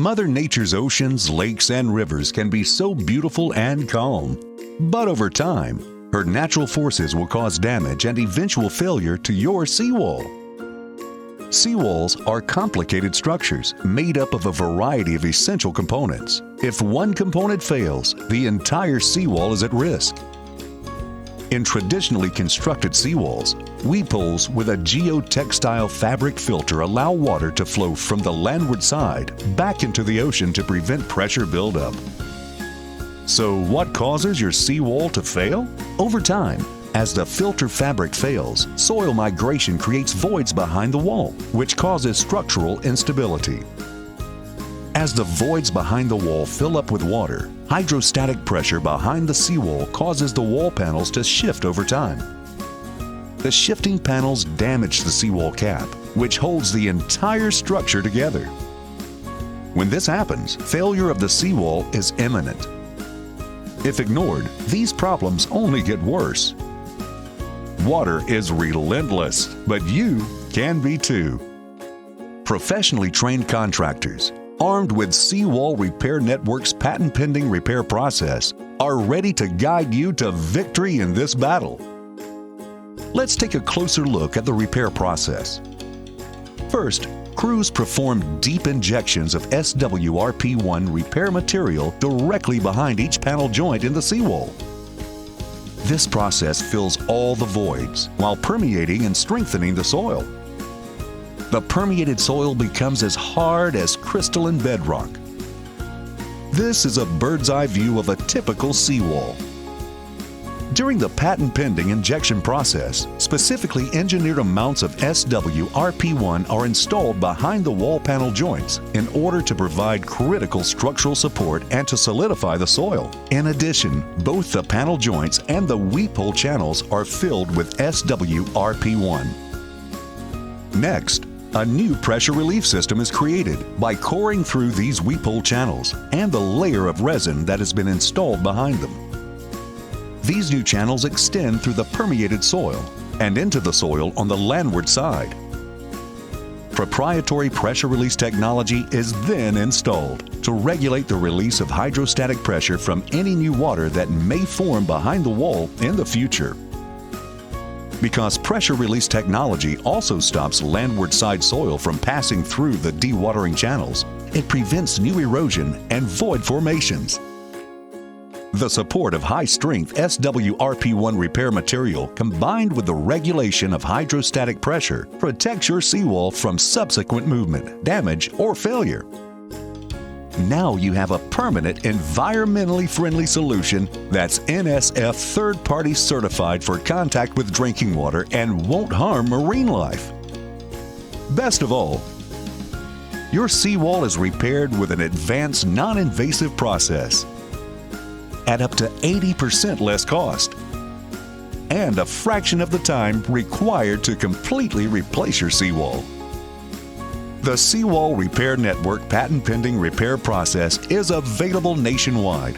Mother Nature's oceans, lakes, and rivers can be so beautiful and calm. But over time, her natural forces will cause damage and eventual failure to your seawall. Seawalls are complicated structures made up of a variety of essential components. If one component fails, the entire seawall is at risk. In traditionally constructed seawalls, weep holes with a geotextile fabric filter allow water to flow from the landward side back into the ocean to prevent pressure buildup. So what causes your seawall to fail? Over time, as the filter fabric fails, soil migration creates voids behind the wall, which causes structural instability. As the voids behind the wall fill up with water, hydrostatic pressure behind the seawall causes the wall panels to shift over time. The shifting panels damage the seawall cap, which holds the entire structure together. When this happens, failure of the seawall is imminent. If ignored, these problems only get worse. Water is relentless, but you can be too. Professionally trained contractors, armed with Seawall Repair Network's patent-pending repair process, are ready to guide you to victory in this battle. Let's take a closer look at the repair process. First, crews perform deep injections of SWRP1 repair material directly behind each panel joint in the seawall. This process fills all the voids while permeating and strengthening the soil. The permeated soil becomes as hard as crystalline bedrock. This is a bird's eye view of a typical seawall. During the patent-pending injection process, specifically engineered amounts of SWRP1 are installed behind the wall panel joints in order to provide critical structural support and to solidify the soil. In addition, both the panel joints and the weep hole channels are filled with SWRP1. Next, a new pressure relief system is created by coring through these weep hole channels and the layer of resin that has been installed behind them. These new channels extend through the permeated soil and into the soil on the landward side. Proprietary pressure release technology is then installed to regulate the release of hydrostatic pressure from any new water that may form behind the wall in the future. Because pressure release technology also stops landward side soil from passing through the dewatering channels, it prevents new erosion and void formations. The support of high-strength SWRP1 repair material combined with the regulation of hydrostatic pressure protects your seawall from subsequent movement, damage, or failure. Now you have a permanent, environmentally friendly solution that's NSF third-party certified for contact with drinking water and won't harm marine life. Best of all, your seawall is repaired with an advanced, non-invasive process at up to 80% less cost and a fraction of the time required to completely replace your seawall. The Seawall Repair Network patent-pending repair process is available nationwide